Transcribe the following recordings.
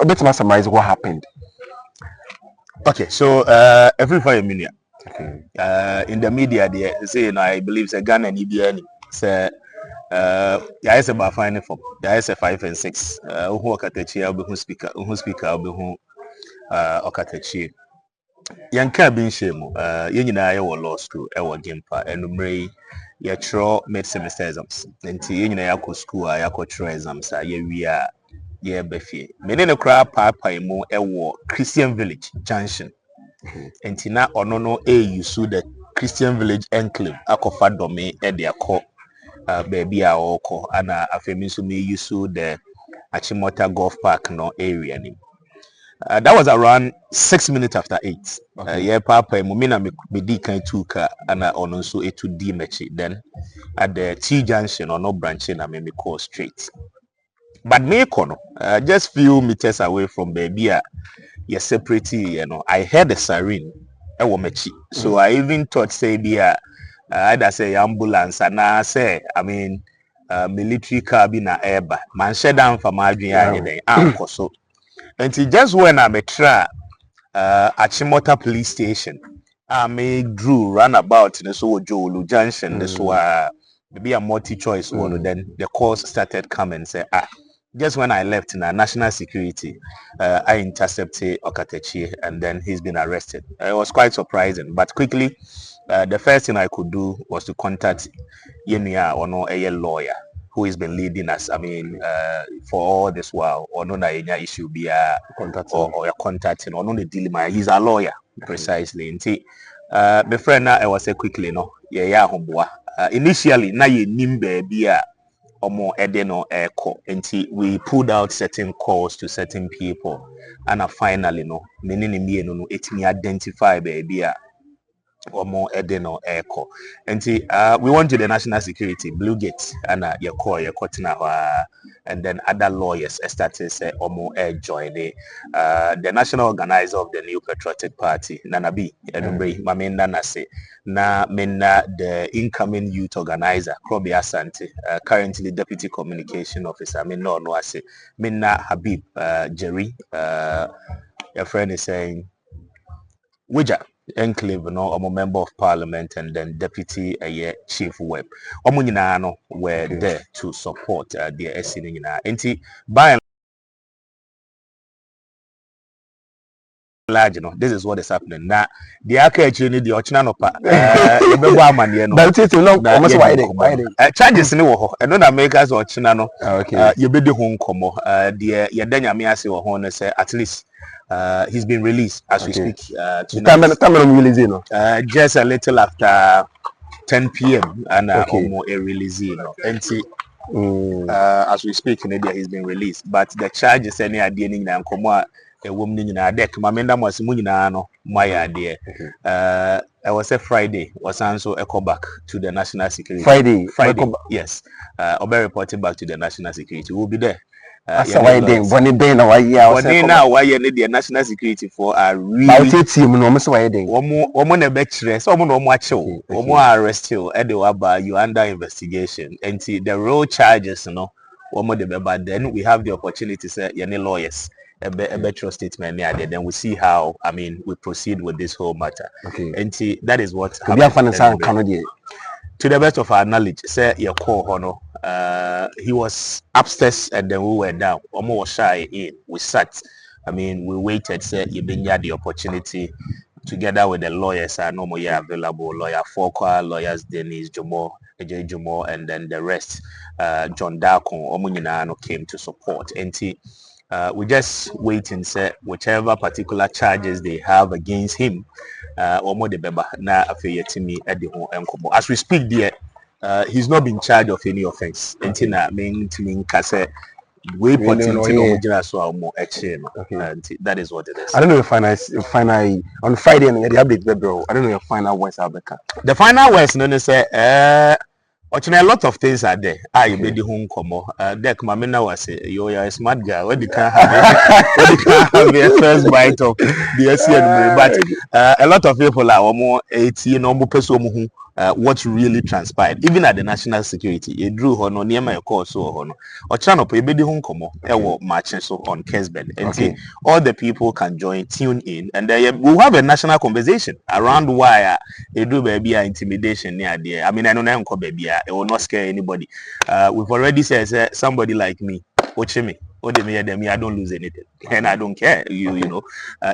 a bit to summarize what happened. Okay, so every 5 minutes. In the media, they say, I believe it's a Ghana and EBN. Say, yeah, it's about finding for. Yeah, it's a 5 and 6. Who Okatakyie, who speaker, who Okatakyie. Yanka bin shemu. Yenyina ya law school. Ewa Gyamfi. Enumere ya tro mid semester exams. Nti yenyina ya ko school ya ko tro exams. Ye wia ye befie. Mene ne kra papa mu ewo Christian Village Junction. Nti na ono no use the Christian Village enclave akofa dome e de akọ baby a okọ ana Afenyo so me use the Achimota Golf Park no area ni. That was around 6 minutes after 8. Yeah, papa mumina me di kan tuka ana ono so etu di mechi. Then at the T junction or no branching na me call straight. But me kono just few meters away from baby you separate, you know. I heard a siren mechi. So I even thought say be either say ambulance and I say military car be na eba. Man shut down for my dream so. And just when I'm at Achimota police station, I drew runabout in the Jolu Junction. This was maybe a multi-choice one. Then the calls started coming. Say just when I left in national security, I intercepted Okatakyie, and then he's been arrested. It was quite surprising, but quickly, the first thing I could do was to contact Yenia or a lawyer who has been leading us. For all this while, or no issue be or contacting or no the dilemma. He's a lawyer precisely. My friend now I was say quickly initially na ye nimbe be omo edeno eko enti we pulled out certain calls to certain people and finally no etimi identify baby omo edeno eko enti we went to the national security Blue Gate and your call your and then other lawyers started say omo join the national organizer of the New Patriotic Party Nanabi Mamenda Nase na minna the incoming youth organizer Asante currently deputy communication officer minna Habib Jerry your friend is saying Wija enclave no member of parliament and then deputy chief whip no were there to support the SNI by and large, this is what is happening now. The actually the Ochinanopa charges in the Americans or Chinano. You be the home como the Yadanya Miasi or Horner say at least he's been released as we speak just a little after 10 p.m. and a release as we speak in India he's been released, but the charges any idea and come a woman in a deck. Mamenda was Munino, my idea. I was a Friday, was also a call back to the national security. Friday, yes. I'll be reporting back to the national security. We'll be there. Why you need the national security for a really woman a bectre, someone or macho, or more arrest you, Edwaba, you under investigation. And see the real charges, but then we have the opportunity to say, any lawyers. A better statement then we see how we proceed with this whole matter. And see that is what happened. To the best of our knowledge, say your call honor. He was upstairs and then we were down. Almost shy in. We sat. We waited. Say you been had the opportunity together with the lawyers. No more available. Lawyer Fokwa, lawyers Dennis Jomo, AJ Jomo, and then the rest. John Darko, came to support. And we just wait and say whichever particular charges they have against him, as we speak there, he's not been charged of any offense. That is what it is. I don't know if final on Friday and the update, bro. I don't know your final words, Albeka. The final words, no, say, a lot of things are there. You made the home come. Deck Mamina was say you are a smart guy. When you can't have a first bite of the SCN, but a lot of people are more 18 or more person who what really transpired, even at the national security. It drew hono near my course so hono. Or channel pe bedi hun komo ewo marching so on Kesbed. And see all the people can join, tune in, and we'll have a national conversation around why they do baby intimidation near there. I mean, I don't know baby, it will not scare anybody. We've already said somebody like me, Ochimi. I don't lose anything, and I don't care. You know,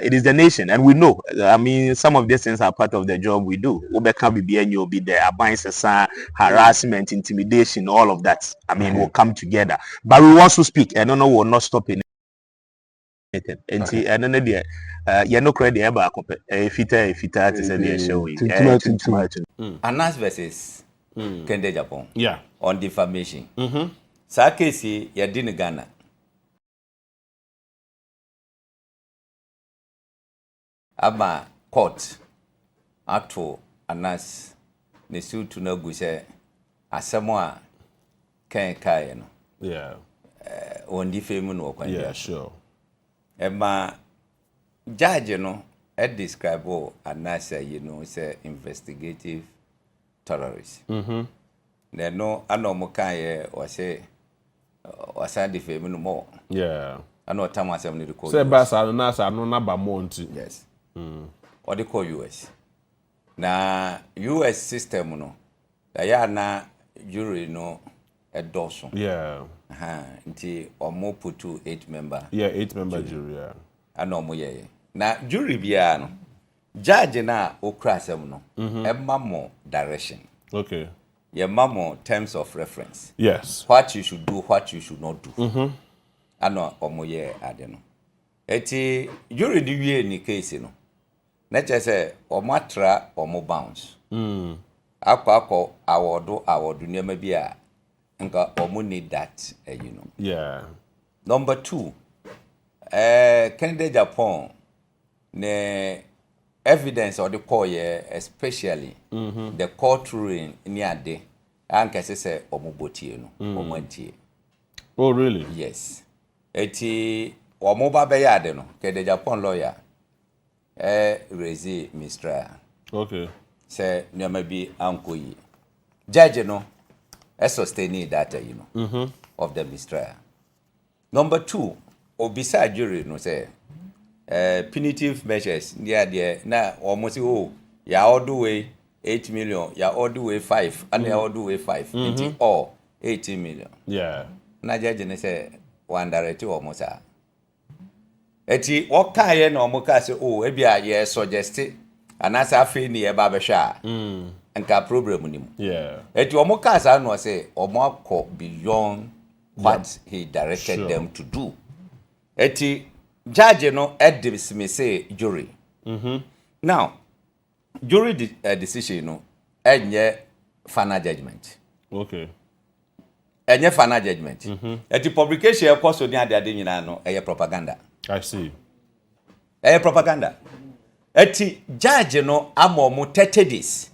it is the nation, and we know. I mean, some of these things are part of the job we do. You'll be there, harassment, intimidation, all of that. I mean, will come together, but we also speak, and no, we'll not stop in anything. And see, and then there, you're no credit ever. If it is a show, Anas versus Kennedy Agyapong. Yeah. On defamation. Sa case ya din Ghana. Ama court Ato Anas ne suit na guse asemo a kan kai no. Yeah. On defame no kwan. Yeah, sure. Ema judge no describe Anas say investigative terrorist. Then no Anno mo kan was say Asante defame no more. Yeah. Anno time asem ni recall. Say bas Anas no na ba monti. Yes. Or they call US. Na US system no. Ya na jury no a dozen. Yeah. Nti omo putu 8 member. Yeah, 8 member jury. Yeah. Ano mo ye. Na jury bia no. Judge na okra sem no. Mo direction. Okay. Ye mamo terms of reference. Yes. What you should do, what you should not do. Ano omo ye ade no. Eti jury di wie ni case no. Na chese omo atra omo bounce. Akwa awodu niema bia nka omo need that Yeah. Number 2, Kennedy Agyapong ne evidence or the call especially the court ruling ni ade anka say omo botie no omo antie. Oh really? Yes. Eti omo ba be ya de no Kennedy Agyapong lawyer raise mistrial. Okay. Say niema bi ankoyi. Judge no sustaining that of the mistrial. Number 2, obisa jury no say punitive measures near there na almost ya all the way 8 million, ya all the way 5, and ya all the way 5. It's all 18 million. Yeah. Na judge ne say one direct almost a. Eti waka ye na omuka say e bia ye suggest Anas Afenyo e ba be hwa. Nka problem ni mu. Yeah. Eti omuka say no say omako beyond what he directed them to do. Eti judge no dismiss jury. Now, jury decision no enye final judgment. Okay. Enye final judgment. Eti publication e koso ni ade nyina no eye propaganda. I see. Eye propaganda. Eti judge no amomo 30 days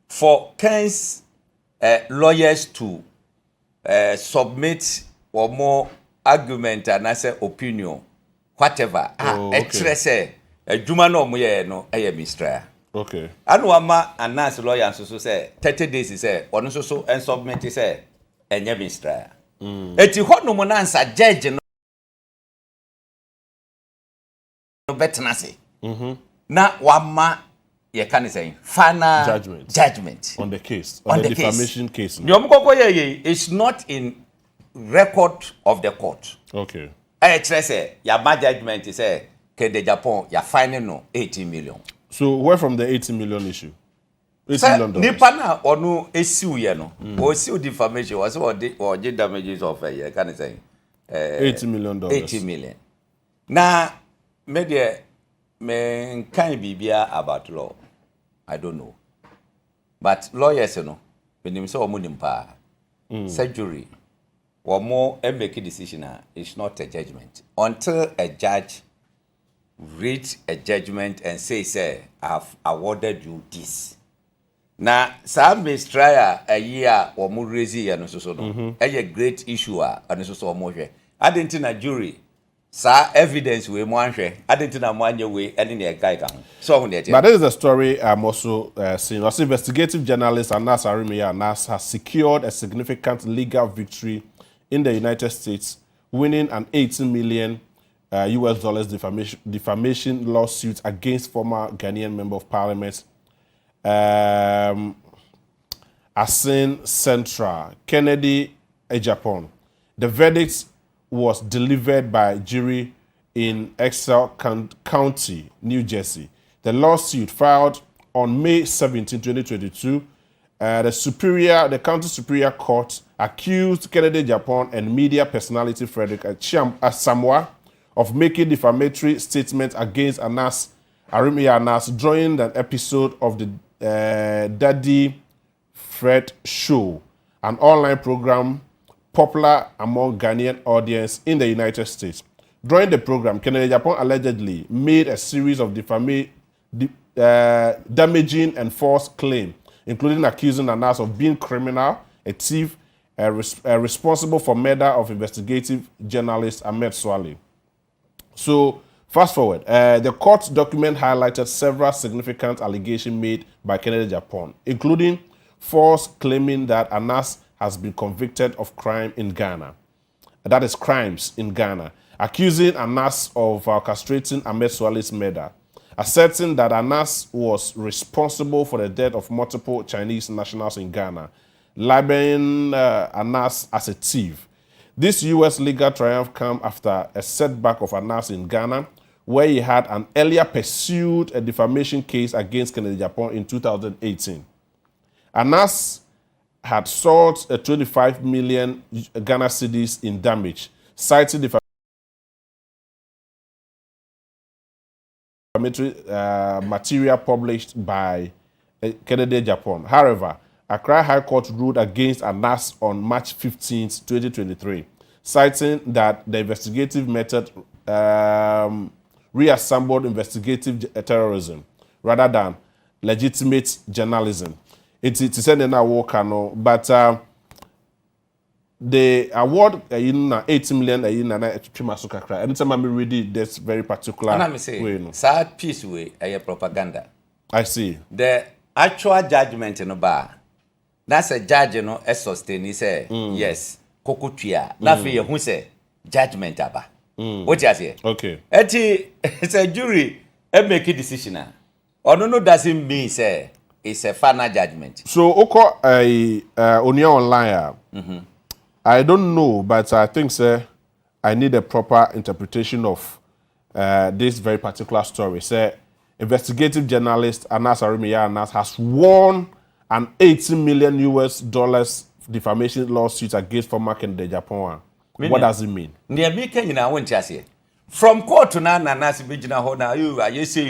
for Ken's lawyers to submit or more argument and answer opinion whatever. Extra say juma no mo ye no mistrial. Okay. Anu ama Anas lawyer so say 30 days say ono so and submit say enye mistrial. Eti ho no mo na answer judge no betna say. Na wama ye can say final judgment on the case, on the defamation case. It's not in record of the court. Okay. Say your judgment is Kennedy Agyapong ya finding no 18 million. So where from the 18 million issue? $18 million. Nipa na onu issue ye no. O issue defamation was or damages of can say $80 million. 80 million. Na media me can be about law. I don't know. But lawyers, when you say omunimpa, surgery, or more make a decision, it's not a judgment. Until a judge reads a judgment and say, I've awarded you this. Now, some mistrial a year or more raising and so a great issue and so more. I didn't think a jury evidence we mo anhwe adentina mo anye we ene ne guy ka so ho ne. But this is a story I'm also seeing. Also, investigative journalist Anas Aremeyaw Anas has secured a significant legal victory in the United States, winning an $18 million US defamation lawsuit against former Ghanaian Member of Parliament Asin Central, Kennedy Agyapong. The verdict was delivered by jury in Exeter County, New Jersey. The lawsuit filed on May 17, 2022. The County Superior Court accused Kennedy Agyapong and media personality Frederick Samoa of making defamatory statements against Anas Aremeyaw Anas during an episode of the Daddy Fred Show, an online program popular among Ghanaian audience in the United States. During the program, Kennedy Agyapong allegedly made a series of damaging and false claims, including accusing Anas of being criminal, a thief, responsible for murder of investigative journalist Ahmed Swale. So, fast forward, the court document highlighted several significant allegations made by Kennedy Agyapong, including false claiming that Anas has been convicted of crime in Ghana. That is crimes in Ghana. Accusing Anas of orchestrating Ahmed Swale's murder. Asserting that Anas was responsible for the death of multiple Chinese nationals in Ghana. Labeling Anas as a thief. This U.S. legal triumph came after a setback of Anas in Ghana, where he had an earlier pursued a defamation case against Kennedy Agyapong in 2018. Anas had sought a 25 million Ghana cedis in damage, citing defamatory material published by Kennedy Agyapong. However, Accra High Court ruled against Anas on March 15, 2023, citing that the investigative method reassembled investigative terrorism rather than legitimate journalism. It's sending a work, but the award 80 million anytime I read it, that's very particular. And I say, sad piece way a propaganda. I see. The actual judgment in the bar. That's a judge, a sustain. He say yes, Kokutia. Nothing who say judgment aba. What you say? Okay. It's a jury. Make a decision. Or no doesn't mean say it's a final judgment. So Oko Onia online. I don't know, but I think sir, I need a proper interpretation of this very particular story. Say investigative journalist Anas Aremeyaw Anas has won an $80 million US defamation lawsuit against former Kennedy Agyapong. What does it mean? From court to now, Anas Bediatuo ho na you say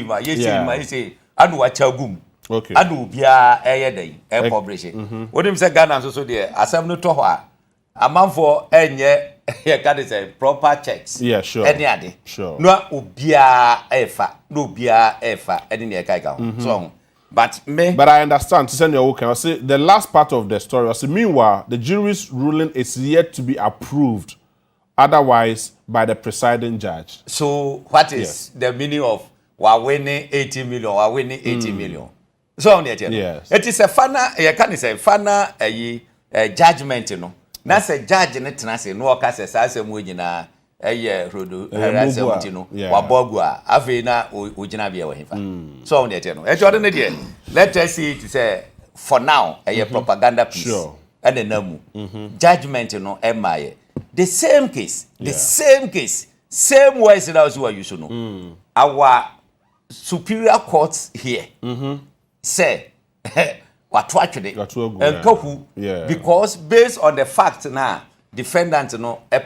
anu achagum. Okay. Anu bia day publish. What him say Ghana so there asem no to ho a amanfo enye you can say proper checks. Yeah, sure. Any ade. Sure. No obia efa, no obia efa any ne kai ka. So but I understand to send your work. I say the last part of the story. I say meanwhile, the jury's ruling is yet to be approved, otherwise by the presiding judge. So what is the meaning of we winning 80 million? We winning 80 million. So on yes. It is a final. You can say final judgment. You know. Na say judge ne tena say no ka say sa asem nyina rodo asem tino wabogwa afi na ogina bia wa hifa so on dey no e jode ne dey let us see it say for now propaganda piece sure and namu judgment no emaye the same case same words that was what you should know our superior courts here say what actually because based on the fact now defendant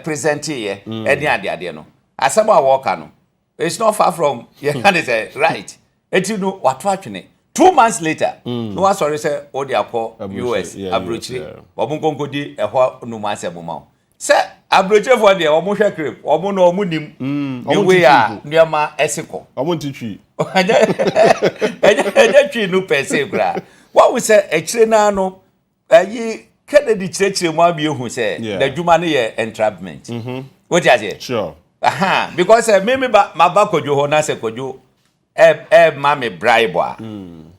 present here any idea no asaba worker no it's not far from you can say right et you know what actually 2 months later no one sorry say all the US abrochiri obunkonko di ehwa no masem ma say abrochiri for there omo hwe crep omo no omo nim the way a niama esiko omo ntitwi eje twi no pese kura. What we say actually now no Kennedy church mo abi ehun say the juma no ye entrapment. What you say? Sure. aha because me ba Kojo ho na se Kojo ma me bribe a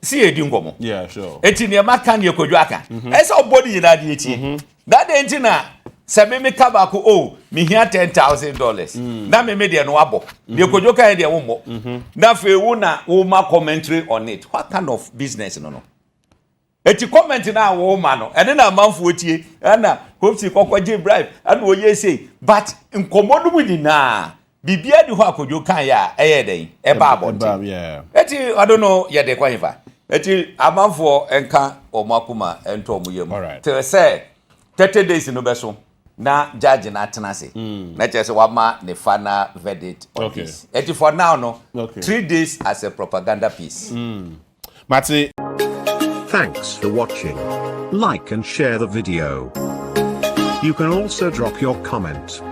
see edi ngomo yeah sure eti ne maka ne Kojo aka ese obodi nyina de eti that dey enti na se me ka ba ko oh me hia $10,000 na me de no abo de Kojo kan de wo mo na fe wu na wo ma commentary on it what kind of business no eti comment na wo ma no ene na manfo tie na hope kokwaje bribe and wo ye say but nkomodu mu na bibia di ho Kojo kan ya eye den e ba abonti yeah eti I don't know ye de kwanfa eti amanfo enka omakuma ento omuyem te say 30 days no beso na judge na tenase na chese wa ma ne final verdict on this eti for now no 3 days as a propaganda piece Mati. Thanks for watching. Like and share the video. You can also drop your comment.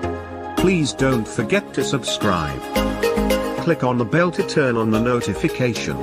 Please don't forget to subscribe. Click on the bell to turn on the notification.